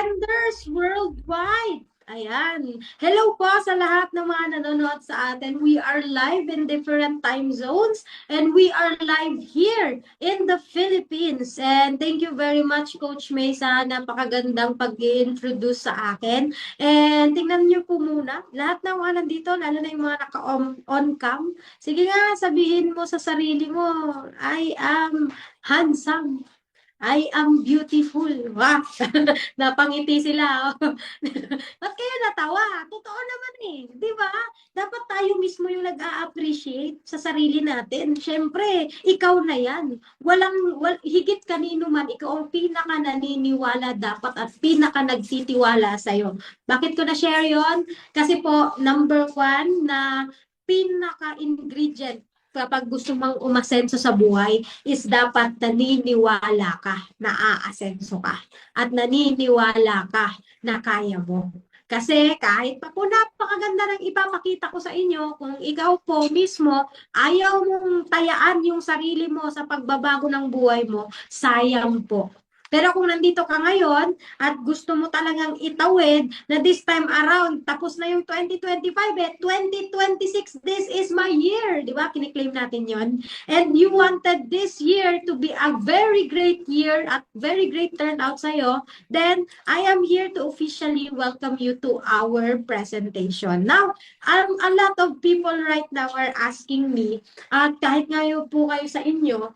Ascenders Worldwide. Ayan. Hello po sa lahat ng mga nanonood sa atin. We are live in different time zones and we are live here in the Philippines. And thank you very much, Coach May, sa napakagandang pag-introduce sa akin. And tingnan niyo po muna, lahat ng mga nandito, lalo na yung mga naka-on cam, sige nga, sabihin mo sa sarili mo, I am handsome. I am beautiful. Wow! Napangiti sila. Oh. Ba't kayo natawa? Totoo naman eh. Di ba? Dapat tayo mismo yung nag-a-appreciate sa sarili natin. Siyempre, ikaw na yan. Higit kanino man, ikaw ang pinaka naniniwala dapat at pinaka nagtitiwala sa'yo. Bakit ko na-share yon? Kasi po, number one na pinaka-ingredient kapag gusto mong umasenso sa buhay is dapat naniniwala ka na aasenso ka at naniniwala ka na kaya mo. Kasi kahit pa po napakaganda ng ipapakita ko sa inyo, kung ikaw po mismo ayaw mong tayaan yung sarili mo sa pagbabago ng buhay mo, sayang po. Pero kung nandito ka ngayon at gusto mo talagang itawid na this time around, tapos na yung 2025 2026, this is my year. Di ba? Kiniklaim natin yon. And you wanted this year to be a very great year at very great turnout sa'yo, then I am here to officially welcome you to our presentation. Now, a lot of people right now are asking me, at kahit ngayon po kayo sa inyo,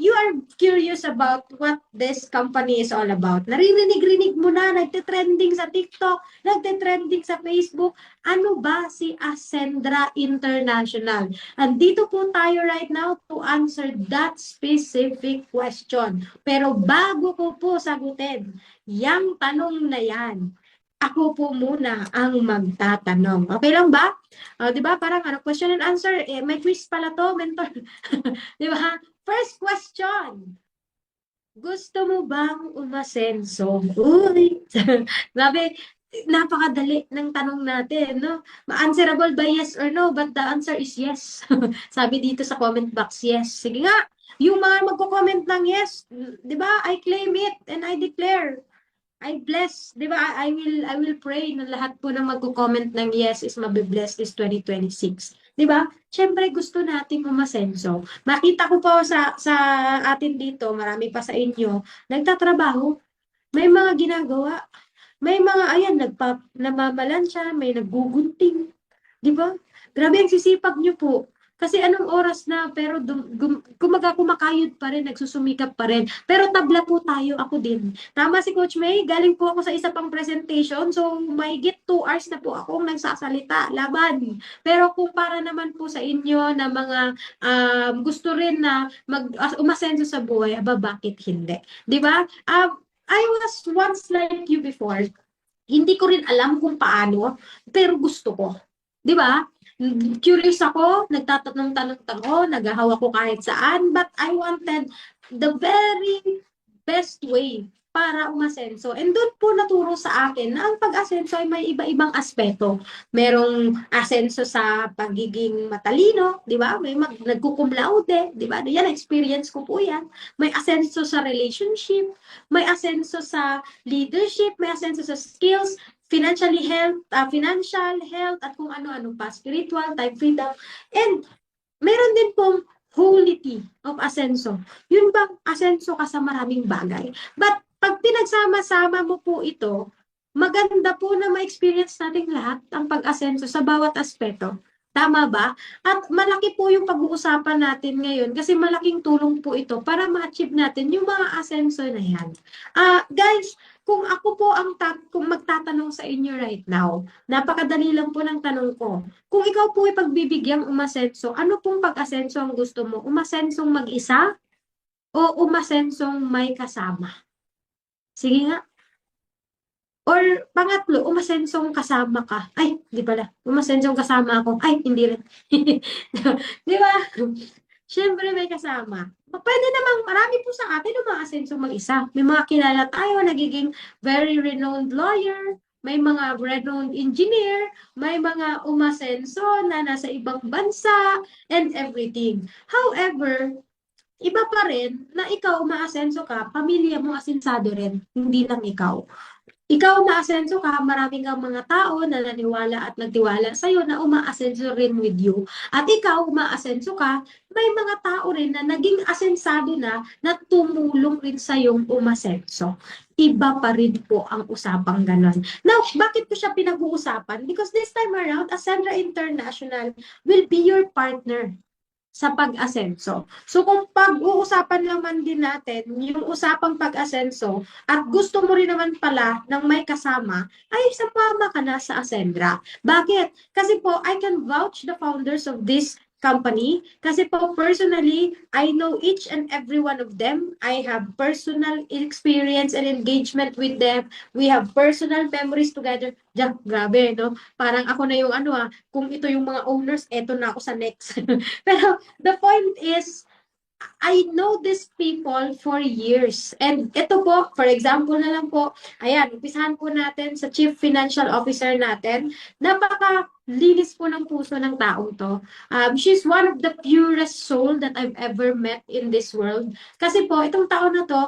you are curious about what this company is all about. Naririnig-rinig mo na, nagte-trending sa TikTok, nagte-trending sa Facebook. Ano ba si Ascendra International? Andito po tayo right now to answer that specific question. Pero bago ko po sagutin yang tanong na yan, ako po muna ang magtatanong. Okay lang ba? Di ba? Parang question and answer. May quiz pala to, mentor. Di ba? First question. Gusto mo bang umasenso? Uy! Grabe, napakadali ng tanong natin, no? Answerable by yes or no, but the answer is yes. Sabi dito sa comment box, yes. Sige nga, yung mga magko-comment ng yes, di ba? I claim it and I declare. I bless, di ba? I will pray na lahat po ng magko-comment ng yes is mabibless this 2026. Di ba? Siyempre gusto nating umasenso. Makita ko po sa atin dito, marami pa sa inyo, nagtatrabaho, may mga ginagawa, may mga ayan namamalansya, may naggugunting, di ba? Grabe ang sisipag niyo po. Kasi anong oras na, pero kumakayod pa rin, nagsusumikap pa rin. Pero tabla po tayo, ako din. Tama si Coach May, galing po ako sa isa pang presentation, so may get 2 hours na po akong nagsasalita, laban. Pero kung para naman po sa inyo na mga gusto rin na umasenso sa buhay, aba bakit hindi? Di ba? I was once like you before. Hindi ko rin alam kung paano, pero gusto ko. Di ba? Curious ako, nagtatanong-tanong ako, naghahawa ko kahit saan, but I wanted the very best way para umasenso. And doon po naturo sa akin na ang pag-asenso ay may iba-ibang aspeto. Merong asenso sa pagiging matalino, di ba? May nagkukum laude, di ba? Yan, experience ko po yan. May asenso sa relationship, may asenso sa leadership, may asenso sa skills, financial health, at kung ano-ano pa, spiritual, time freedom. And meron din pong quality of asenso. Yun bang asenso ka sa maraming bagay. But pag pinagsama-sama mo po ito, maganda po na ma-experience natin lahat ang pag-asenso sa bawat aspeto. Tama ba? At malaki po yung pag-uusapan natin ngayon kasi malaking tulong po ito para ma-achieve natin yung mga asenso na yan. Guys, kung ako po kung magtatanong sa inyo right now, napakadali lang po ng tanong ko. Kung ikaw po ay pagbibigyang umasenso, ano pong pag-asenso ang gusto mo? Umasensong mag-isa o umasensong may kasama? Sige nga. Or pangatlo, umasensong kasama ka. Ay, hindi pala. Umasensong kasama ako. Ay, hindi rin. Di ba? Siyempre may kasama. Pwede namang marami po sa atin umaasenso mag-isa. May mga kilala tayo, nagiging very renowned lawyer, may mga renowned engineer, may mga umasenso na nasa ibang bansa, and everything. However, iba pa rin na ikaw umaasenso ka, pamilya mo asensado rin, hindi lang ikaw. ikaw umaasenso ka, maraming kang mga tao na naniwala at nagtiwala sa'yo na umaasenso rin with you. At ikaw umaasenso ka, may mga tao rin na naging asensado na tumulong rin sa'yong umasenso. Iba pa rin po ang usapang ganon. Now, bakit ko siya pinag-uusapan? Because this time around, Ascendra International will be your partner sa pag-asenso. So kung pag-uusapan naman din natin yung usapang pag-asenso at gusto mo rin naman pala ng may kasama, ay sumama ka na sa Ascendra. Bakit? Kasi po, I can vouch the founders of this company kasi po personally, I know each and every one of them. I have personal experience and engagement with them. We have personal memories together. Diyan, grabe, no? Parang ako na yung kung ito yung mga owners, eto na ako sa next. Pero the point is, I know these people for years. And ito po, for example na lang po, ayan, umpisahan po natin sa Chief Financial Officer natin. Napaka-linis po ng puso ng taong to. She's one of the purest soul that I've ever met in this world. Kasi po, itong taon na to,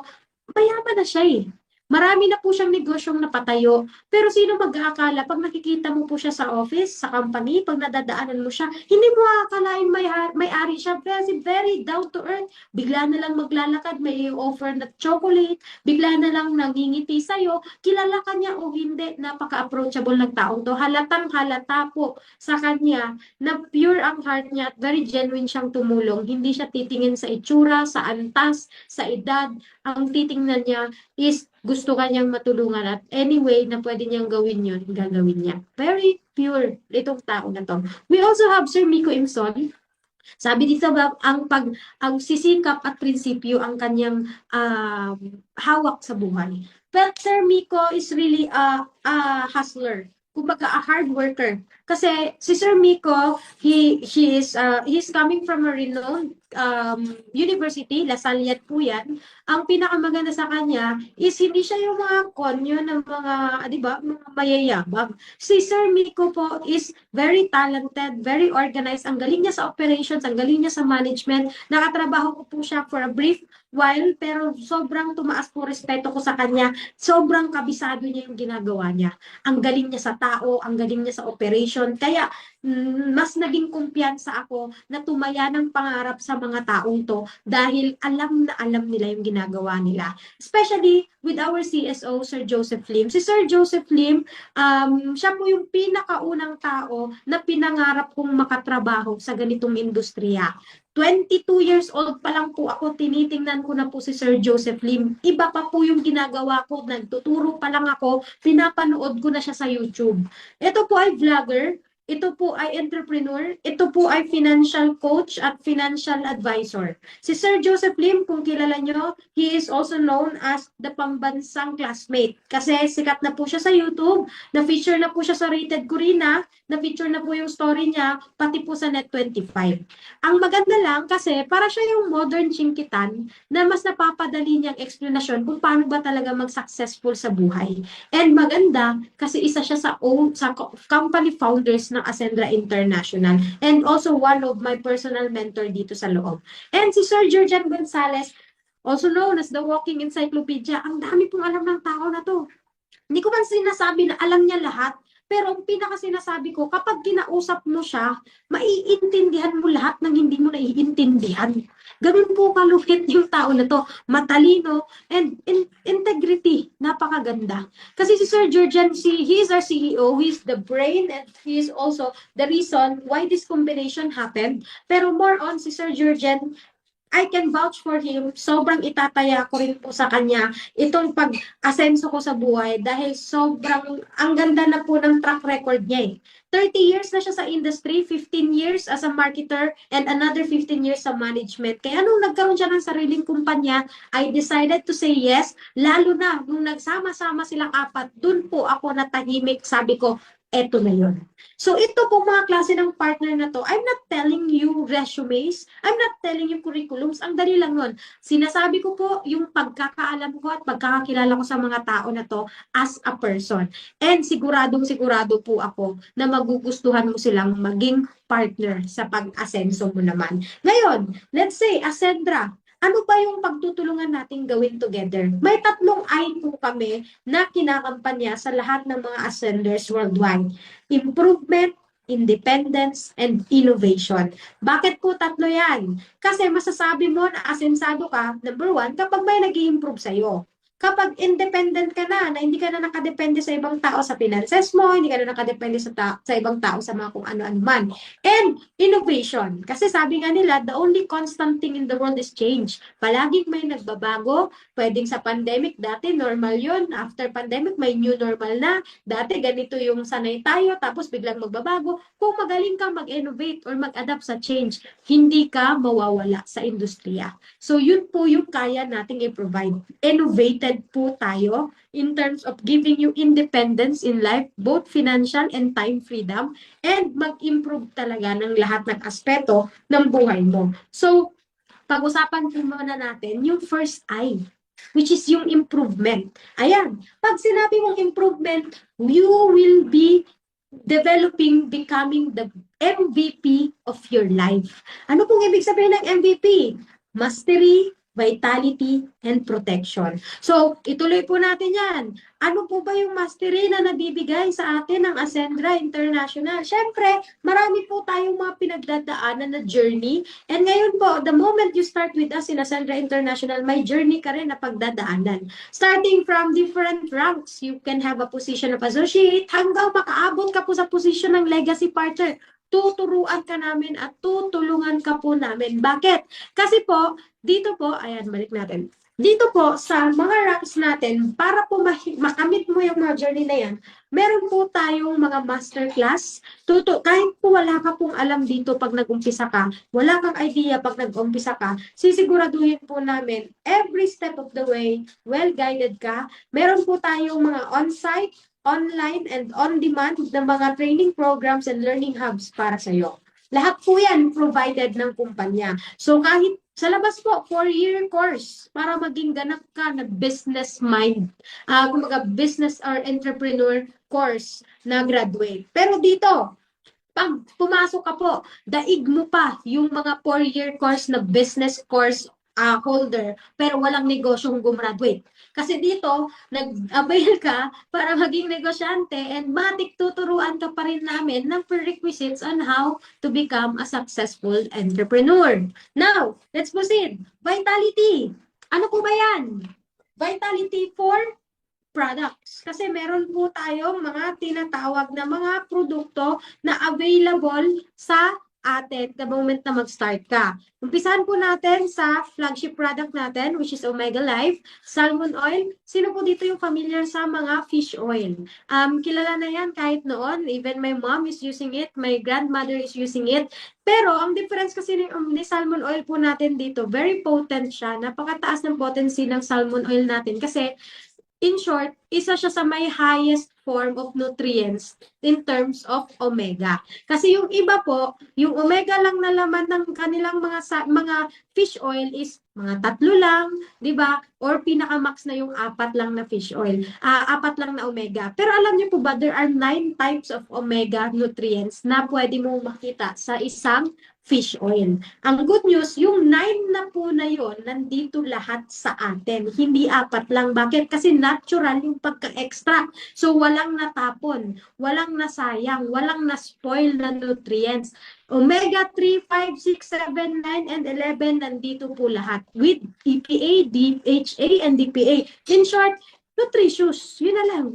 mayaman na siya eh. Marami na po siyang negosyong napatayo. Pero sino mag-aakala, pag nakikita mo po siya sa office, sa company, pag nadadaanan mo siya, hindi mo aakalain may-ari siya. Very, very down to earth. Bigla na lang maglalakad, may offer na chocolate, bigla na lang nangingiti sa'yo, kilala ka niya o hindi, napaka-approachable ng taong to. Halatang halata po sa kanya na pure ang heart niya at very genuine siyang tumulong. Hindi siya titingin sa itsura, sa antas, sa edad. Ang titingnan niya is gusto kanyang matulungan at anyway na pwede niyang gawin yun, gagawin niya. Very pure itong tao na to. We also have Sir Miko Imson. Sabi dito ba, ang sisikap at prinsipyo ang kanyang hawak sa buhay. But Sir Miko is really a hustler. Kumbaga, a hard worker. Kasi si Sir Miko, he's coming from a renowned university, La Salle po yan. Ang pinakamaganda sa kanya is hindi siya yung mga konyo ng mga, di ba, mga mayayabang. Si Sir Miko po is very talented, very organized. Ang galing niya sa operations, ang galing niya sa management. Nakatrabaho ko po siya for a brief while, pero sobrang tumaas po respeto ko sa kanya. Sobrang kabisado niya yung ginagawa niya. Ang galing niya sa tao, ang galing niya sa operation. Kaya mas naging kumpiyansa ako na tumaya ng pangarap sa mga taong to dahil alam na alam nila yung ginagawa nila. Especially with our CSO, Sir Joseph Lim. Si Sir Joseph Lim, siya po yung pinakaunang tao na pinangarap kong makatrabaho sa ganitong industriya. 22 years old pa lang po ako, tinitingnan ko na po si Sir Joseph Lim. Iba pa po yung ginagawa ko, nagtuturo pa lang ako, pinapanood ko na siya sa YouTube. Ito po ay vlogger, ito po ay entrepreneur, ito po ay financial coach at financial advisor. Si Sir Joseph Lim, kung kilala nyo, he is also known as the pambansang classmate. Kasi sikat na po siya sa YouTube, na-feature na po siya sa Rated Corina, na-feature na po yung story niya, pati po sa Net25. Ang maganda lang kasi para siya yung modern chinkitan na mas napapadali niyang explanation kung paano ba talaga mag-successful sa buhay. And maganda kasi isa siya sa company founders ng Ascendra International and also one of my personal mentor dito sa loob. And si Sir Georgian Gonzalez, also known as the Walking Encyclopedia, ang dami pong alam ng tao na to. Hindi ko man sinasabi na alam niya lahat, pero ang pinaka sinasabi ko, kapag kinausap mo siya, maiintindihan mo lahat ng hindi mo naiintindihan. Ganun po kalupit yung tao na to. Matalino and integrity. Napakaganda. Kasi si Sir Georgian, he is our CEO, he is the brain, and he is also the reason why this combination happened. Pero more on si Sir Georgian, I can vouch for him. Sobrang itataya ko rin po sa kanya itong pag-asenso ko sa buhay dahil sobrang ang ganda na po ng track record niya eh. 30 years na siya sa industry, 15 years as a marketer, and another 15 years sa management. Kaya nung nagkaroon siya ng sariling kumpanya, I decided to say yes, lalo na nung nagsama-sama silang apat, dun po ako natahimik, sabi ko, eto na yun. So ito po mga klase ng partner na to, I'm not telling you resumes, I'm not telling you curriculums, ang dali lang nun. Sinasabi ko po yung pagkakaalam ko at pagkakakilala ko sa mga tao na to as a person. And sigurado po ako na magugustuhan mo silang maging partner sa pag-asenso mo naman. Ngayon, let's say, Ascendra, ano ba yung pagtutulungan natin gawin together? May tatlong I po kami na kinakampanya sa lahat ng mga ascenders worldwide. Improvement, independence, and innovation. Bakit po tatlo yan? Kasi masasabi mo na asensado ka, number one, kapag may nag-i-improve sa'yo. Kapag independent ka na hindi ka na nakadepende sa ibang tao sa finances mo, hindi ka na nakadepende sa ibang tao sa mga kung ano-ano man. And innovation. Kasi sabi nga nila, the only constant thing in the world is change. Palaging may nagbabago. Pwedeng sa pandemic, dati normal yun. After pandemic, may new normal na. Dati ganito yung sanay tayo, tapos biglang magbabago. Kung magaling ka mag-innovate or mag-adapt sa change, hindi ka mawawala sa industriya. So yun po yung kaya nating i-provide. Innovated po tayo in terms of giving you independence in life, both financial and time freedom, and mag-improve talaga ng lahat ng aspeto ng buhay mo. So, pag-usapan po muna natin yung first I, which is yung improvement. Ayan, pag sinabi mong improvement, you will be becoming the MVP of your life. Ano pong ibig sabihin ng MVP? Mastery, vitality, and protection. So, ituloy po natin yan. Ano po ba yung mastery na nabibigay sa atin ng Ascendra International? Siyempre, marami po tayong mga pinagdadaanan na journey. And ngayon po, the moment you start with us in Ascendra International, may journey ka rin na pagdadaanan. Starting from different ranks, you can have a position of associate hanggang makaabot ka po sa position ng legacy partner. Tuturuan ka namin at tutulungan ka po namin. Bakit? Kasi po, dito po, ayan, balik natin. Dito po, sa mga ranks natin, para po makamit mo yung mga journey na yan, meron po tayong mga masterclass. Kahit po wala ka pong alam dito pag nag-umpisa ka, wala kang idea pag nag-umpisa ka, sisiguraduhin po namin, every step of the way, well-guided ka. Meron po tayong mga on-site, online, and on-demand na mga training programs and learning hubs para sa iyo. Lahat po yan provided ng kumpanya. So kahit sa labas po, 4-year course para maging ganap ka na business mind. Kumbaga business or entrepreneur course na graduate. Pero dito, pag pumasok ka po, daig mo pa yung mga 4-year course na business course holder, pero walang negosyong gumraduate. Kasi dito, nag-avail ka para maging negosyante and matik tuturuan ka pa rin namin ng prerequisites on how to become a successful entrepreneur. Now, let's proceed. Vitality. Ano po ba yan? Vitality for products. Kasi meron po tayong mga tinatawag na mga produkto na available sa atin the moment na mag-start ka. Umpisahan po natin sa flagship product natin, which is Omega Life, salmon oil. Sino po dito yung familiar sa mga fish oil? Kilala na yan kahit noon. Even my mom is using it, my grandmother is using it. Pero ang difference kasi ni salmon oil po natin dito, very potent siya. Napakataas ng potency ng salmon oil natin kasi in short, isa siya sa may highest form of nutrients in terms of omega. Kasi yung iba po, yung omega lang na laman ng kanilang mga fish oil is mga 3 lang, 'di ba? Or pinaka-max na yung 4 lang na fish oil. 4 lang na omega. Pero alam niyo po ba, there are 9 types of omega nutrients na pwede mo makita sa isang fish oil. Ang good news, yung 9 na po na yon nandito lahat sa atin. Hindi 4 lang. Bakit? Kasi natural yung pagka-extract. So, walang natapon, walang nasayang, walang na-spoil na nutrients. Omega 3, 5, 6, 7, 9, and 11, nandito po lahat. With EPA, DHA, and DPA. In short, nutritious. Yun na lang.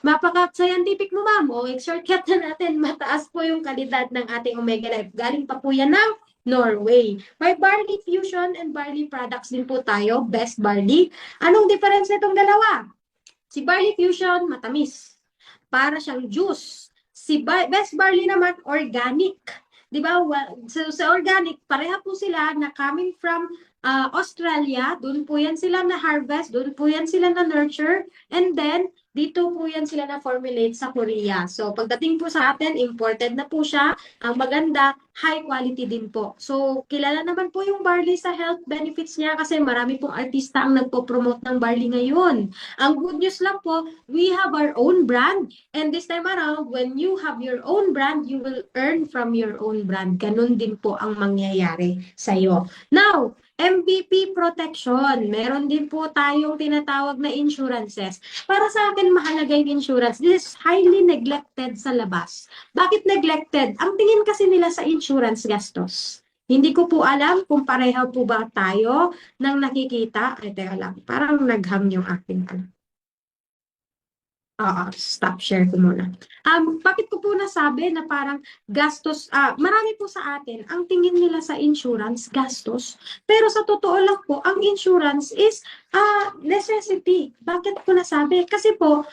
Mapaka-scientific mo, ma'am. O, shortcut na natin. Mataas po yung kalidad ng ating Omega Life. Galing pa po yan ng Norway. May barley fusion and barley products din po tayo. Best barley. Anong difference nitong dalawa? Si barley fusion, matamis. Para siyang juice. Si best barley naman, organic. Diba? So, sa organic, pareha po sila na coming from Australia, doon po yan sila na harvest, doon po yan sila na nurture, and then dito po yan sila na formulate sa Korea. So pagdating po sa atin, imported na po siya. Ang maganda, high quality din po. So kilala naman po yung barley sa health benefits niya kasi marami pong artista ang nagpo-promote ng barley ngayon. Ang good news lang po, we have our own brand, and this time around, when you have your own brand, you will earn from your own brand. Ganun din po ang mangyayari sa'yo. Now, MVP protection. Meron din po tayong tinatawag na insurances. Para sa akin, mahalaga yung insurance. This is highly neglected sa labas. Bakit neglected? Ang tingin kasi nila sa insurance gastos. Hindi ko po alam kung pareho po ba tayo nang nakikita. Ay, teka lang. Parang nagham yung aking ano. Oo, stop share ko muna. Bakit ko po nasabi na parang gastos, marami po sa atin, ang tingin nila sa insurance, gastos. Pero sa totoo lang po, ang insurance is necessity. Bakit ko nasabi? Kasi po,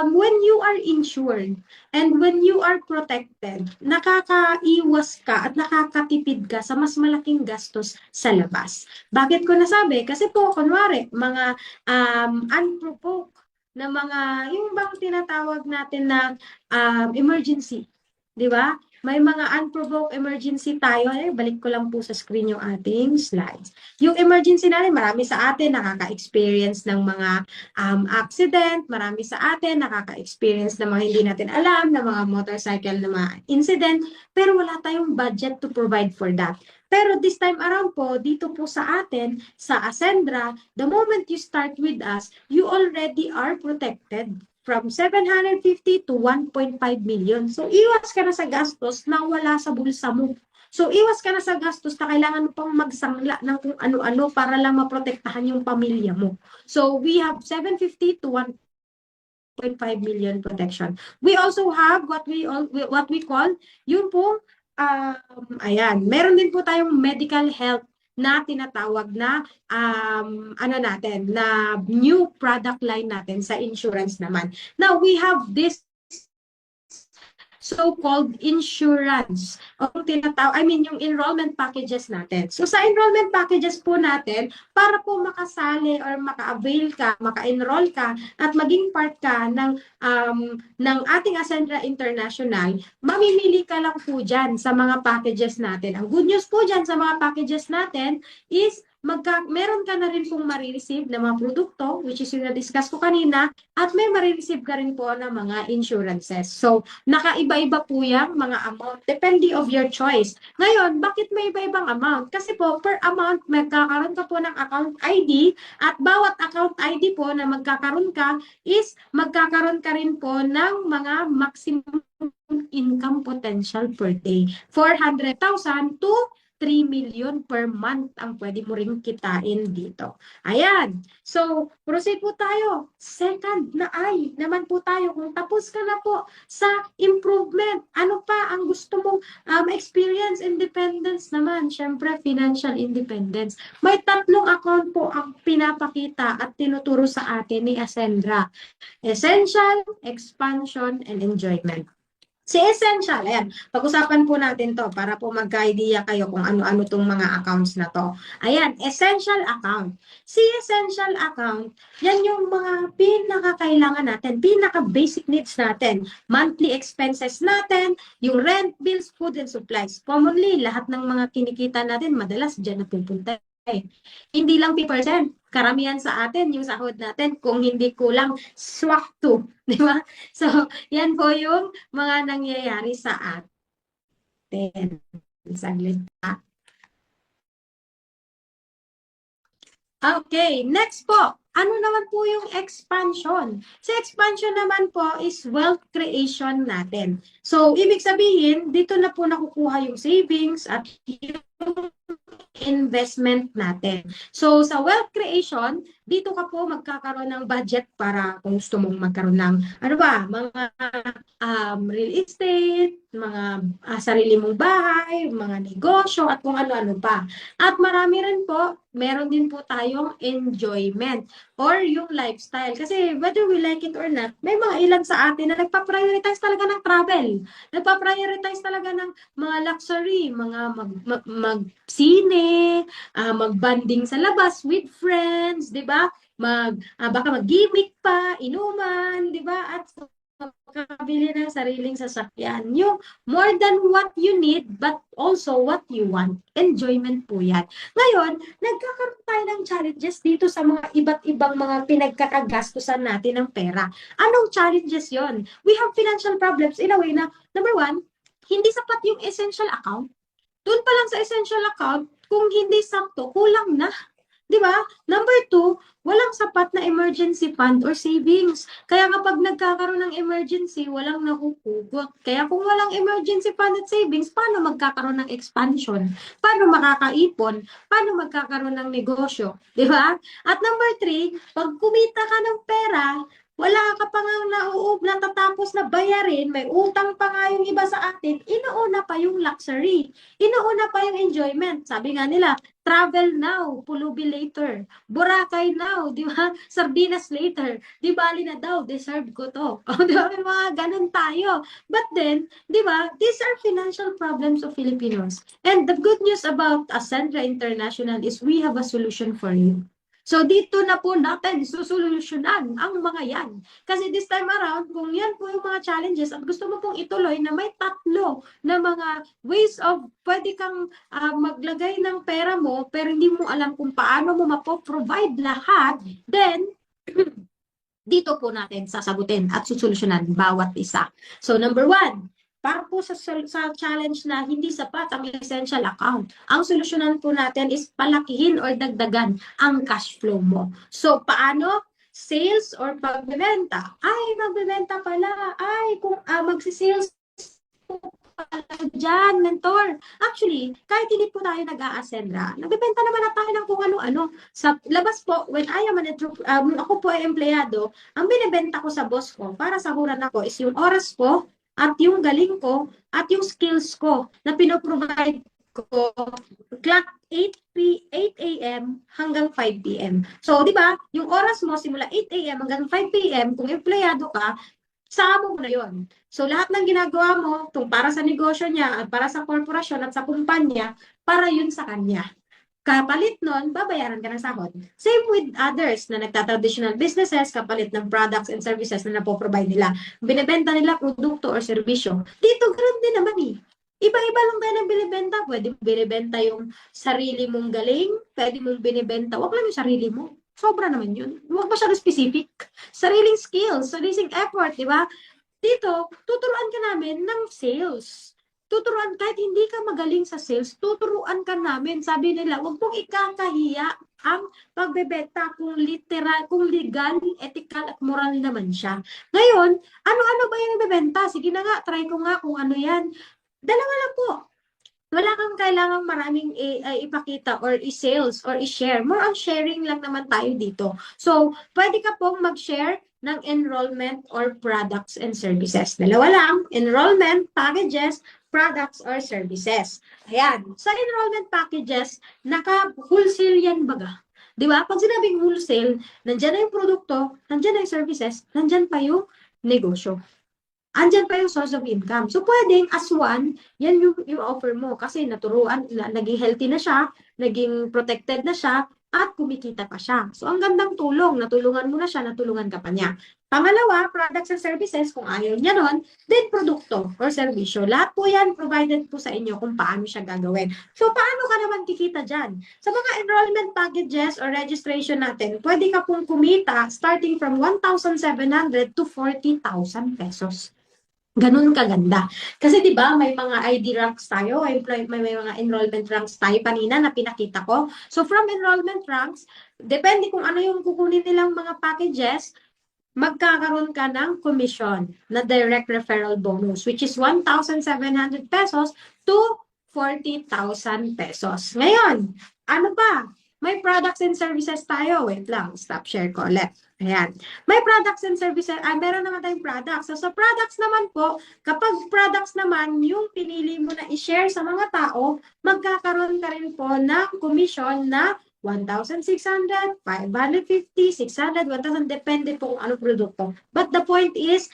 when you are insured and when you are protected, nakakaiwas ka at nakakatipid ka sa mas malaking gastos sa labas. Bakit ko nasabi? Kasi po, kunwari, mga unprovoked na mga, yung bang tinatawag natin na emergency, di ba? May mga unprovoked emergency tayo. Balik ko lang po sa screen yung ating slides. Yung emergency natin, marami sa atin nakaka-experience ng mga accident, marami sa atin nakaka-experience ng mga hindi natin alam, ng mga motorcycle na mga incident, pero wala tayong budget to provide for that. Pero this time around po, dito po sa atin, sa Ascendra, the moment you start with us, you already are protected from 750 to 1.5 million. So, iwas ka na sa gastos na wala sa bulsa mo. So, iwas ka na sa gastos na kailangan mo pang magsangla ng kung ano-ano para lang maprotektahan yung pamilya mo. So, we have 750 to 1.5 million protection. We also have what we call, yun po, ayan, meron din po tayong medical health na tinatawag na ano natin, na new product line natin sa insurance naman. Now, we have this so-called insurance o yung enrollment packages natin. So sa enrollment packages po natin, para po makasali or maka-avail ka, maka-enroll ka at maging part ka ng ating Ascendra International, mamimili ka lang po dyan sa mga packages natin. Ang good news po dyan sa mga packages natin is meron ka na rin pong marireceive na mga produkto, which is yung na-discuss ko kanina, at may marireceive ka rin po ng mga insurances. So, nakaiba-iba po yung mga amount, depende of your choice. Ngayon, bakit may iba-ibang amount? Kasi po, per amount, magkakaroon ka po ng account ID, at bawat account ID po na magkakaroon ka is magkakaroon ka rin po ng mga maximum income potential per day. 400,000 to 3 million per month ang pwede mo ring kitain dito. Ayan. So, proceed po tayo. Second na ay naman po tayo. Kung tapos ka na po sa improvement, ano pa ang gusto mong experience? Independence naman. Siyempre, financial independence. May tatlong account po ang pinapakita at tinuturo sa atin ni Ascendra. Essential, expansion, and enjoyment. Si Essential, ayan, pag-usapan po natin to para po magka-idea kayo kung ano-ano tong mga accounts na to. Ayan, Essential account. Si Essential account, yan yung mga pinakakailangan natin, pinaka-basic needs natin. Monthly expenses natin, yung rent, bills, food, and supplies. Commonly, lahat ng mga kinikita natin, madalas dyan napupunta. Hindi lang 50%, karamihan sa atin, yung sahod natin, kung hindi kulang, swak to. Di ba? So, yan po yung mga nangyayari sa atin. Saglit pa. Okay, next po. Ano naman po yung expansion? Sa expansion naman po is wealth creation natin. So, ibig sabihin, dito na po nakukuha yung savings at yung investment natin. So, sa wealth creation, dito ka po magkakaroon ng budget para kung gusto mong magkaroon ng, ano ba, mga real estate, mga sarili mong bahay, mga negosyo, at kung ano-ano pa. At marami rin po, meron din po tayong enjoyment or yung lifestyle. Kasi whether we like it or not, may mga ilan sa atin na nagpa-prioritize talaga ng travel. Nagpa-prioritize talaga ng mga luxury, mga mag-sine, mag-banding sa labas with friends, di ba? Baka mag-gimmick pa, inuman, di ba? At makakabili ng sariling sasakyan. Yung more than what you need, but also what you want. Enjoyment po yan. Ngayon, nagkakaroon tayo ng challenges dito sa mga iba't ibang mga pinagkakagastusan natin ng pera. Anong challenges yon? We have financial problems in a way na, number one, hindi sapat yung essential account. Doon pa lang sa essential account, kung hindi sakto, kulang na. Di ba? Number 2, walang sapat na emergency fund or savings. Kaya kapag nagkakaroon ng emergency, walang nakukugot. Kaya kung walang emergency fund at savings, paano magkakaroon ng expansion? Paano makakaipon? Paano magkakaroon ng negosyo? Di ba? At number 3, pag kumita ka ng pera, wala ka pa nga natatapos na bayarin, may utang pa nga yung iba sa atin, inuuna pa yung luxury, inuuna pa yung enjoyment. Sabi nga nila, travel now, pulubi later. Boracay now, di ba? Sardinas later. Di bali na daw, deserve ko to. O, di ba? May mga ganun tayo. But then, di ba, these are financial problems of Filipinos. And the good news about Ascendra International is we have a solution for you. So, dito na po natin susolusyonan ang mga yan. Kasi this time around, kung yan po yung mga challenges at gusto mo pong ituloy na may tatlo na mga ways of pwede kang maglagay ng pera mo pero hindi mo alam kung paano mo mapoprovide lahat, then dito po natin sasagutin at susolusyonan bawat isa. So, number 1, para po sa challenge na hindi sapat ang essential account, ang solusyonan po natin is palakihin or dagdagan ang cash flow mo. So, paano? Sales or pagbebenta? Ay, magbebenta pala. Ay, kung magsisales po pala dyan, mentor. Actually, kahit hindi po tayo nag-a-Ascendra, nagbebenta naman na tayo ng kung ano-ano. Sa labas po, when I am ako po ay empleyado, ang binibenta ko sa boss ko, para sahuran ako, is yung oras ko, at yung galing ko, at yung skills ko na pinoprovide ko clock 8 a.m. hanggang 5 p.m. So, di ba, yung oras mo simula 8 a.m. hanggang 5 p.m. kung empleyado ka, sama mo na yon. So, lahat ng ginagawa mo, para sa negosyo niya, at para sa korporasyon at sa kumpanya, para yun sa kanya. Kapalit nun, babayaran ka ng sahod. Same with others na nagtatraditional businesses, kapalit ng products and services na napoprovide nila. Binibenta nila produkto or serbisyo. Dito, ganoon din naman eh. Iba-iba lang tayo ng binibenta. Pwede binibenta yung sarili mong galing, pwede mong binibenta, wag lang yung sarili mo. Sobra naman yun. Huwag masyado specific. Sariling skills, sariling effort, di ba? Dito, tuturuan ka namin ng sales. Tuturuan, kahit hindi ka magaling sa sales, tuturuan ka namin. Sabi nila, huwag pong ikakahiya ang pagbebenta kung literal, kung legal, ethical at moral naman siya. Ngayon, ano-ano ba yung ibebenta? Sige na nga, try ko nga kung ano yan. Dalawa lang po. Wala kang kailangang maraming ipakita or i-sales or i-share. More on sharing lang naman tayo dito. So, pwede ka pong mag-share ng enrollment or products and services. Dalawa lang, enrollment, packages, products or services. Ayan. Sa enrollment packages, naka-wholesale yan baga. Di ba? Pag sinabing wholesale, nandyan na yung produkto, nandyan na yung services, nandyan pa yung negosyo. Andyan pa yung source of income. So, pwedeng as one, yan yung offer mo. Kasi naturuan, naging healthy na siya, naging protected na siya, at kumikita pa siya. So, ang gandang tulong. Natulungan mo na siya, natulungan ka pa niya. Pangalawa, products and services, kung ayaw niya nun, then produkto or servisyo. Lahat po yan provided po sa inyo kung paano siya gagawin. So, paano ka naman kikita dyan? Sa mga enrollment packages or registration natin, pwede ka pong kumita starting from 1,700 to 40,000 pesos. Ganun kaganda. Kasi 'di ba may mga ID ranks tayo, may mga enrollment ranks tayo kanina na pinakita ko. So from enrollment ranks, depende kung ano yung kukunin nilang mga packages, magkakaroon ka ng commission na direct referral bonus which is 1,700 pesos to 40,000 pesos. Ngayon, ano pa? May products and services tayo. Wait lang, stop share ko ulit. Ayan. May products and services. Meron naman tayong products. So, sa products naman po, kapag products naman, yung pinili mo na i-share sa mga tao, magkakaroon ka rin po ng commission na 1,600, 550, 600, 1,000, depende po kung ano produkto. But the point is,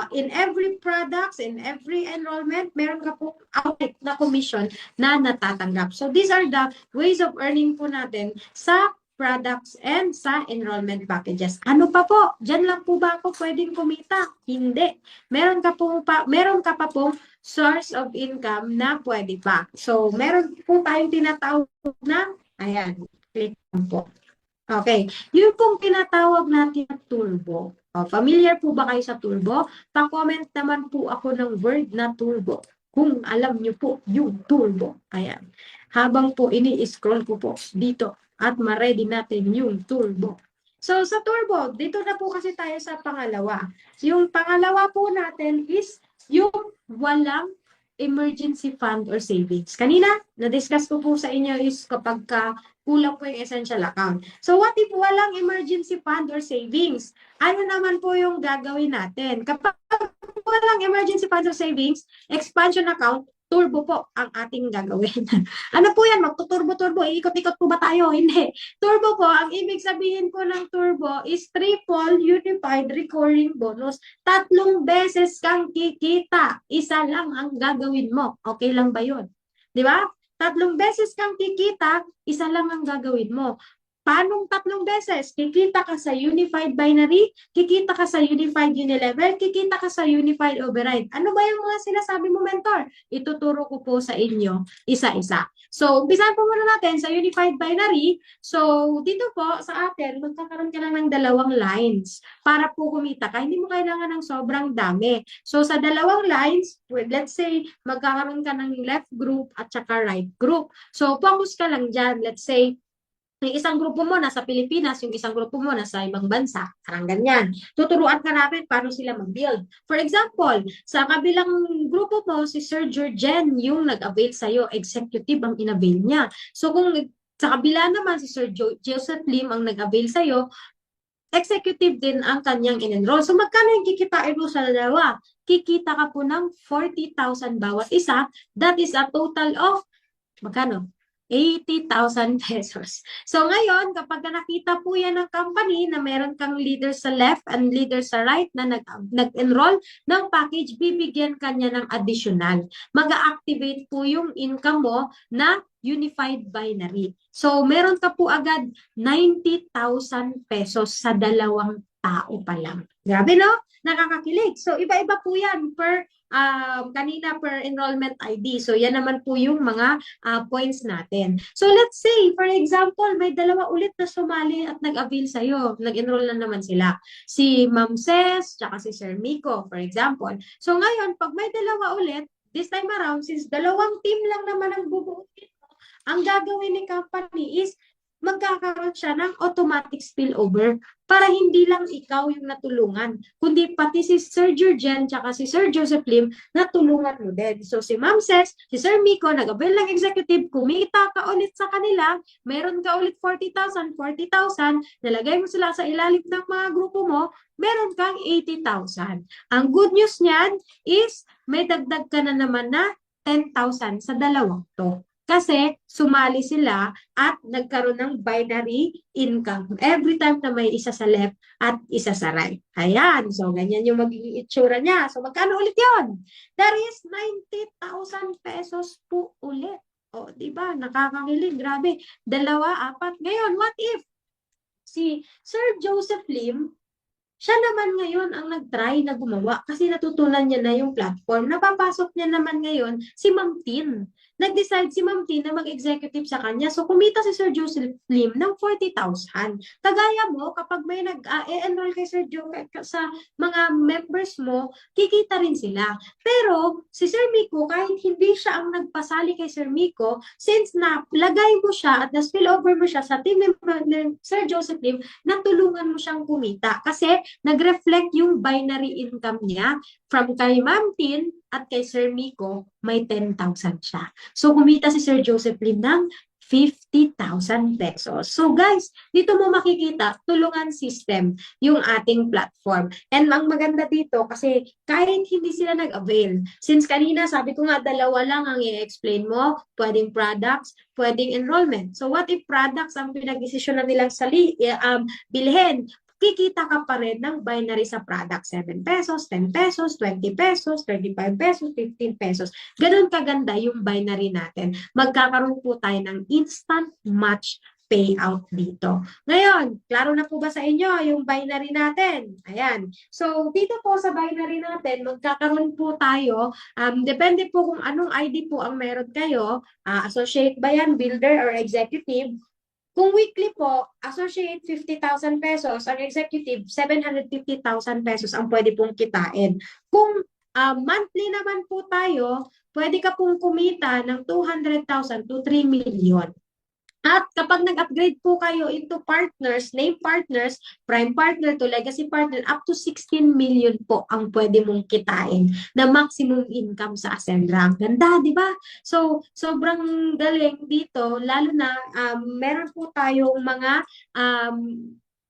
in every products, in every enrollment, meron ka po outright na commission na natatanggap. So these are the ways of earning po natin sa products and sa enrollment packages. Ano pa po? Diyan lang po ba ako pwedeng kumita? Hindi. Meron ka pa pong source of income na pwede pa. So meron po tayong tinatawag na, ayan, click po. Okay. Yung pong tinatawag natin na turbo. Familiar po ba kayo sa turbo? Pa-comment naman po ako ng word na turbo. kung alam nyo po yung turbo. Ayan. Habang po ini-scroll ko po dito at ma-ready natin yung turbo. So, sa turbo, dito na po kasi tayo sa pangalawa. Yung pangalawa po natin is yung walang emergency fund or savings. Kanina, na-discuss ko po sa inyo is kapag kulang po yung essential account. So, what if walang emergency fund or savings? Ano naman po yung gagawin natin? Kapag walang emergency fund or savings, expansion account, turbo po ang ating gagawin. Ano po yan? Magtuturbo-turbo. Iikot-ikot po ba tayo? Hindi. Turbo po, ang ibig sabihin po ng turbo is triple unified recurring bonus. 3 beses kang kikita. Isa lang ang gagawin mo. Okay lang ba yun? Di ba? 3 beses kang kikita, isa lang ang gagawin mo. Paanong 3 beses? Kikita ka sa unified binary, kikita ka sa unified unilevel, kikita ka sa unified override. Ano ba yung mga sinasabi mo, mentor? Ituturo ko po sa inyo isa-isa. So, umpisahan po muna natin sa unified binary. So, dito po sa atin, magkakaroon ka lang ng 2 lines para po kumita ka. Hindi mo kailangan ng sobrang dami. So, sa 2 lines, let's say, magkakaroon ka ng left group at saka right group. So, focus ka lang dyan. Let's say, yung isang grupo mo nasa Pilipinas, yung isang grupo mo nasa ibang bansa. Parang ganyan. Tuturuan ka namin paano sila mag-build. For example, sa kabilang grupo mo, si Sir Georgen, yung nag-avail sa'yo, executive ang in-avail niya. So kung sa kabila naman, si Sir Joseph Lim ang nag-avail sa'yo, executive din ang kanyang in-enroll. So magkano yung kikitain mo sa dalawa? Kikita ka po ng 40,000 bawat isa. That is a total of, magkano? 80,000 pesos. So ngayon, kapag nakita po yan ng company na meron kang leader sa left and leader sa right na nag-enroll ng package, bibigyan kanya ng additional. Mag-activate po yung income mo na unified binary. So meron ka po agad 90,000 pesos sa 2 tao pa lang. Grabe, no? Nakakakilig. So iba-iba po yan per kanina per enrollment ID. So yan naman po yung mga points natin. So let's say, for example, may 2 ulit na sumali at nag-avail sa'yo. Nag-enroll na naman sila. Si Ma'am Ces, tsaka si Sir Miko, for example. So ngayon, pag may 2 ulit, this time around, since 2 team lang naman ang bubuuin mo, ang gagawin ni company is magkakaroon siya ng automatic spillover para hindi lang ikaw yung natulungan, kundi pati si Sir Georgen tsaka si Sir Joseph Lim natulungan mo din. So si Ma'am Ces, si Sir Miko, nag-avail ng executive, kumita ka ulit sa kanila, meron ka ulit 40,000, nalagay mo sila sa ilalim ng mga grupo mo, meron kang 80,000. Ang good news niyan is may dagdag ka na naman na 10,000 sa 2 to. Kasi sumali sila at nagkaroon ng binary income every time na may isa sa left at isa sa right. Ayan. So, ganyan yung magiging itsura niya. So, magkano ulit yon? There is 90,000 pesos po ulit. O, diba? Nakakakilig. Grabe. 2, 4. Ngayon, what if si Sir Joseph Lim, siya naman ngayon ang nag-try na gumawa kasi natutunan niya na yung platform. Napapasok niya naman ngayon si Ma'am Tin. Nag-decide si Ma'am Tin na mag-executive sa kanya. So, kumita si Sir Joseph Lim ng 40,000. Kagaya mo, kapag may nag-enroll kay Sir Joe sa mga members mo, kikita rin sila. Pero, si Sir Miko, kahit hindi siya ang nagpasali kay Sir Miko, since lagay mo siya at na-spillover mo siya sa team member ng Sir Joseph Lim, natulungan mo siyang kumita. Kasi, nag-reflect yung binary income niya from kay Ma'am Tin at kay Sir Miko, may 10,000 siya. So, kumita si Sir Joseph Lim ng 50,000 pesos. So guys, dito mo makikita, tulungan system yung ating platform. And ang maganda dito, kasi kahit hindi sila nag-avail, since kanina sabi ko nga 2 lang ang i-explain mo, pwedeng products, pwedeng enrollment. So what if products ang pinag-desisyon na nilang bilhin? Kikita ka pa rin ng binary sa product. 7 pesos, 10 pesos, 20 pesos, 35 pesos, 15 pesos. Ganun kaganda yung binary natin. Magkakaroon po tayo ng instant match payout dito. Ngayon, klaro na po ba sa inyo yung binary natin? Ayan. So, dito po sa binary natin, magkakaroon po tayo, depende po kung anong ID po ang meron kayo, associate ba yan, builder or executive. Kung weekly po, associate 50,000 pesos, ang executive 750,000 pesos ang pwede pong kitain. Kung monthly naman po tayo, pwede ka pong kumita ng 200,000 to 3 million. At kapag nag-upgrade po kayo into partners, name partners, prime partner to legacy partner, up to 16 million po ang pwede mong kitain na maximum income sa Ascendra. Ang ganda, di ba? So, sobrang galing dito, lalo na meron po tayong mga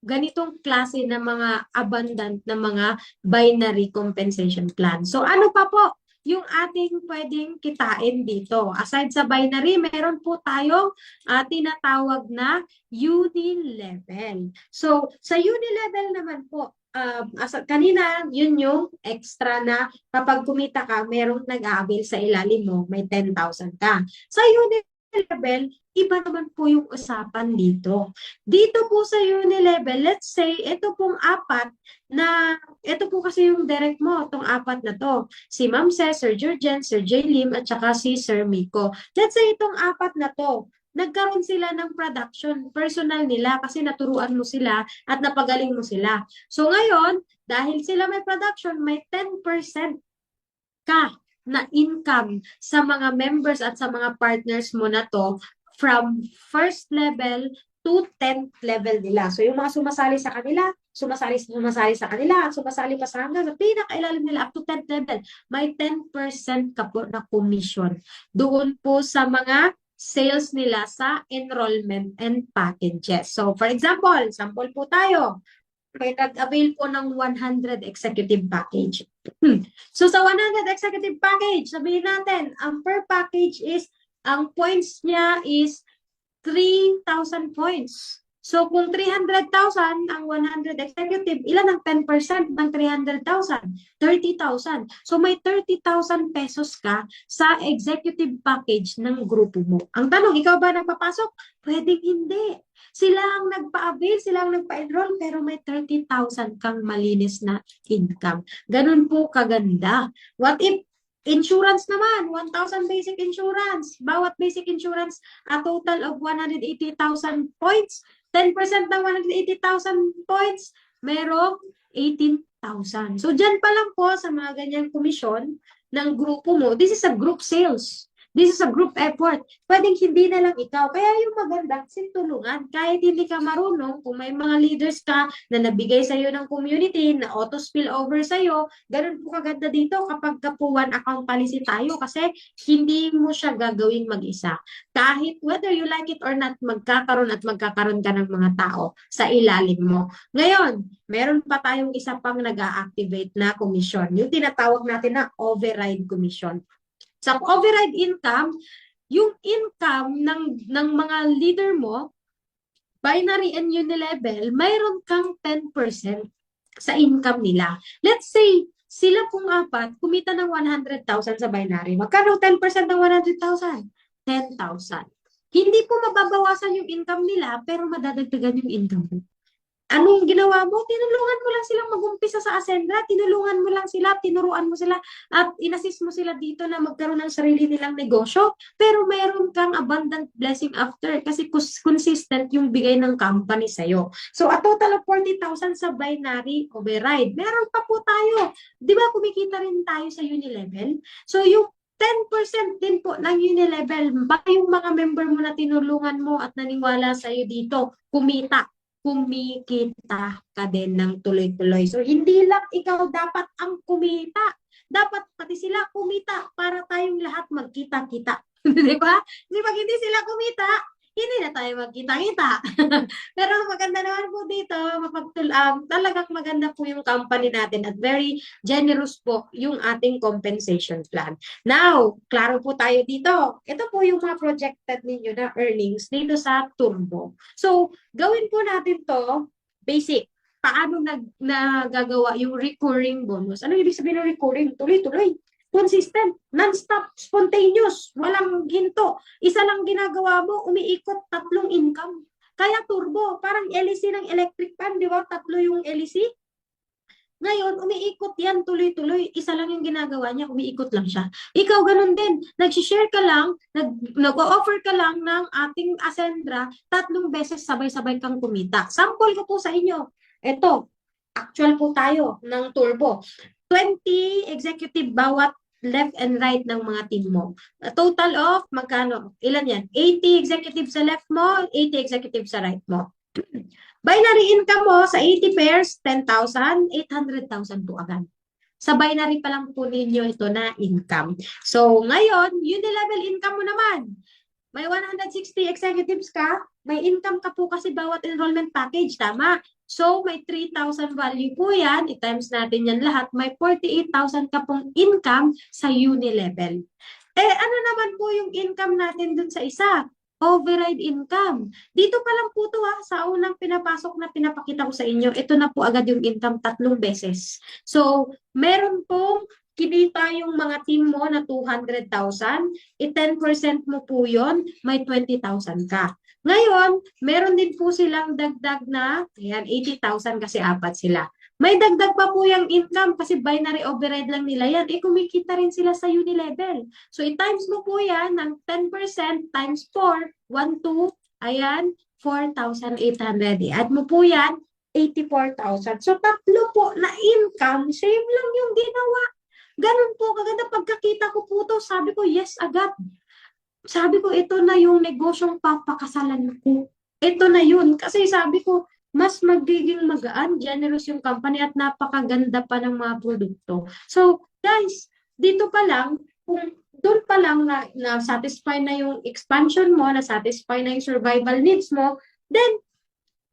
ganitong klase ng mga abundant na mga binary compensation plan. So, ano pa po yung ating pwedeng kitain dito? Aside sa binary, meron po tayong tinatawag na uni-level. So, sa uni-level naman po, kanina, yun yung extra na kapag kumita ka, merong nag-aabil sa ilalim mo, may 10,000 ka. Sa uni-level, iba naman po yung usapan dito. Dito po sa uni-level, let's say, ito pong apat na, ito po kasi yung direct mo, itong apat na to. Si Ma'am Ces, Sir Jurgen, Sir J. Lim, at saka si Sir Miko. Let's say itong apat na to, nagkaroon sila ng production, personal nila kasi naturuan mo sila at napagaling mo sila. So ngayon, dahil sila may production, may 10% ka na income sa mga members at sa mga partners mo na to from first level to 10th level nila. So yung mga sumasali sa kanila, sumasali sa kanila, at sumasali pa sa hanggang sa pinakailalim nila up to 10th level, may 10% ka po na commission. Doon po sa mga sales nila sa enrollment and packages. So for example, sample po tayo, may nag-avail po ng 100 executive package. So sa 100 executive package, sabihin natin, ang per package is, ang points niya is 3,000 points. So kung 300,000 ang 100 executive, ilan ang 10% ng 300,000? 30,000. So may 30,000 pesos ka sa executive package ng grupo mo. Ang tanong, ikaw ba nagpapasok? Pwedeng hindi. Sila ang nagpa-avail, sila ang nagpa-enroll, pero may 30,000 kang malinis na income. Ganun po kaganda. What if insurance naman, 1,000 basic insurance. Bawat basic insurance, a total of 180,000 points. 10% ng 180,000 points, merong 18,000. So, dyan pa lang po sa mga ganyang komisyon ng grupo mo, this is a group sales. This is a group effort. Pwedeng hindi na lang ikaw. Kaya yung maganda, tulungan. Kahit hindi ka marunong, kung may mga leaders ka na nabigay sa iyo ng community, na auto-spill over sa iyo, ganun po kaganda dito kapag kapuan account policy tayo kasi hindi mo siya gagawing mag-isa. Kahit whether you like it or not, magkakaroon ka ng mga tao sa ilalim mo. Ngayon, meron pa tayong isa pang nag-a-activate na commission. Yung tinatawag natin na override commission. Sa override income, yung income ng mga leader mo, binary and unilevel, mayroon kang 10% sa income nila. Let's say, sila pong apat, kumita ng 100,000 sa binary. Magkano 10% ng 100,000? 10,000. Hindi po mababawasan yung income nila, pero madadagdagan yung income mo. Anong ginawa mo? Tinulungan mo lang silang mag-umpisa sa Ascendra, tinulungan mo lang sila, tinuruan mo sila, at inassist mo sila dito na magkaroon ng sarili nilang negosyo, pero mayroon kang abundant blessing after kasi consistent yung bigay ng company sa'yo. So, a total of 40,000 sa binary override. Meron pa po tayo. Di ba kumikita rin tayo sa unilevel? So, yung 10% din po ng unilevel, baka yung mga member mo na tinulungan mo at naniwala sa'yo dito, kumita ka din ng tuloy-tuloy. So, hindi lang ikaw dapat ang kumita. Dapat pati sila kumita para tayong lahat magkita-kita. Di ba? Kasi pag hindi sila kumita, hindi na tayo magkita-kita. Pero maganda naman po dito, talagang maganda po yung company natin at very generous po yung ating compensation plan. Now, klaro po tayo dito. Ito po yung mga projected ninyo na earnings dito sa Turbo. So, gawin po natin to basic. Paano nagagawa yung recurring bonus? Ano ibig sabihin ng recurring? Tuloy-tuloy. Consistent, non-stop, spontaneous, walang ginto. Isa lang ginagawa mo, umiikot 3 income. Kaya turbo, parang LEC ng electric fan, di ba? 3 yung LEC. Ngayon, umiikot yan tuloy-tuloy. Isa lang yung ginagawa niya, umiikot lang siya. Ikaw ganun din. Nag-share ka lang, nag-offer ka lang ng ating Ascendra, 3 beses sabay-sabay kang kumita. Sample ko po sa inyo. Ito, actual po tayo ng turbo. 20 executive bawat left and right ng mga team mo. A total of, magkano? Ilan yan? 80 executives sa left mo, 80 executives sa right mo. Binary income mo sa 80 pairs, 10,000, 800,000 po agad. Sa binary pa lang po ninyo ito na income. So, ngayon, unilevel income mo naman. May 160 executives ka, may income ka po kasi bawat enrollment package, tama? So, may 3,000 value po yan, i-times natin yan lahat, may 48,000 ka pong income sa unilevel. Eh, ano naman po yung income natin dun sa isa? Override income. Dito pa lang po to sa unang pinapasok na pinapakita ko sa inyo, ito na po agad yung income 3 beses. So, meron pong kinita yung mga team mo na 200,000, i-10% mo po yun, may 20,000 ka. Ngayon, meron din po silang dagdag na, ayan, 80,000 kasi apat sila. May dagdag pa po yung income kasi binary override lang nila yan. Eh, kumikita rin sila sa unilevel. So, i-times mo po yan ng 10% times 4, 1, 2, ayan, 4,800. I-add mo po yan, 84,000. So, tatlo po na income, same lang yung ginawa. Ganun po, kaganda pagkakita ko po to, sabi ko, yes, agad. Sabi ko, ito na yung negosyong papakasalan ko. Ito na yun. Kasi sabi ko, mas magiging magaan, generous yung company at napakaganda pa ng mga produkto. So, guys, dito pa lang, kung doon pa lang na satisfy na yung expansion mo, na satisfy na yung survival needs mo, then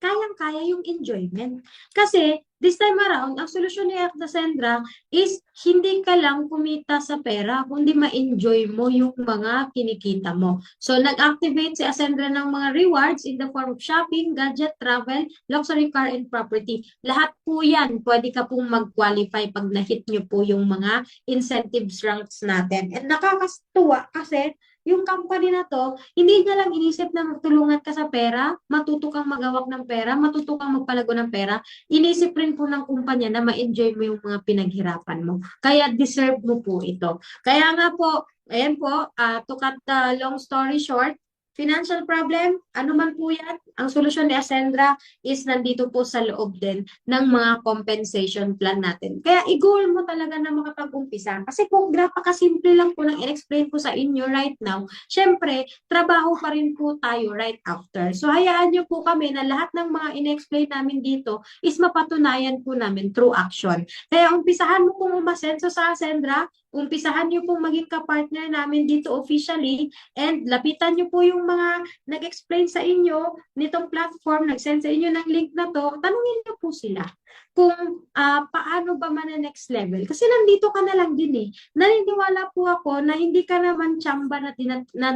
kayang-kaya yung enjoyment. Kasi, this time around, ang solusyon ni Sandra is hindi ka lang kumita sa pera, kundi ma-enjoy mo yung mga kinikita mo. So, nag-activate si Ascendra ng mga rewards in the form of shopping, gadget, travel, luxury car, and property. Lahat po yan, pwede ka pong mag-qualify pag na-hit nyo po yung mga incentives ranks natin. And nakakastuwa kasi yung company na to, hindi niya lang inisip na magtulungan ka sa pera, matuto kang magawak ng pera, matuto kang magpalago ng pera. Inisip rin po ng kumpanya na ma-enjoy mo yung mga pinaghirapan mo. Kaya deserve mo po ito. Kaya nga po, ayan po, to cut the long story short, financial problem, ano man po yan, ang solusyon ni Ascendra is nandito po sa loob din ng mga compensation plan natin. Kaya i-goal mo talaga na makapag-umpisa. Kasi kung napakasimple lang po nang i-explain ko sa inyo right now, syempre, trabaho pa rin po tayo right after. So hayaan niyo po kami na lahat ng mga in-explain namin dito is mapatunayan po namin through action. Kaya umpisahan mo pong umasenso sa Ascendra, umpisahan niyo pong maging kapartner namin dito officially, and lapitan niyo po yung mga nag-explain sa inyo nitong platform, nag-send sa inyo ng link na to, tanungin niyo po sila kung paano ba man na next level. Kasi nandito ka na lang din eh. Naniniwala po ako na hindi ka naman tsamba na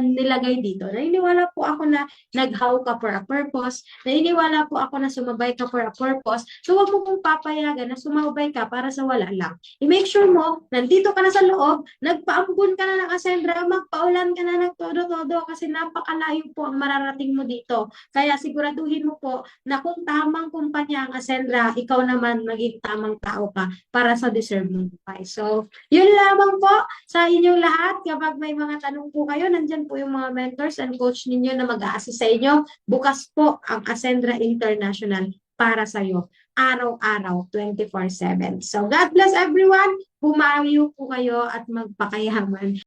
nilagay dito. Naniniwala po ako na naghaw ka for a purpose. Naniniwala po ako na sumabay ka for a purpose. So, huwag mo pong papayagan na sumabay ka para sa wala lang. I-make sure mo, nandito ka na sa loob, nagpaambun ka na ng Ascendra, magpaulan ka na ng todo-todo kasi napakalayo po ang mararating mo dito. Kaya siguraduhin mo po na kung tamang kumpanya ang Ascendra, ikaw naman maging tamang tao ka para sa deserve mong buhay. So, yun lamang po sa inyong lahat. Kapag may mga tanong po kayo, nandyan po yung mga mentors and coach ninyo na mag-a-assist sa inyo. Bukas po ang Ascendra International para sa iyo. Araw-araw, 24/7. So, God bless everyone. Humayo po kayo at magpakayaman.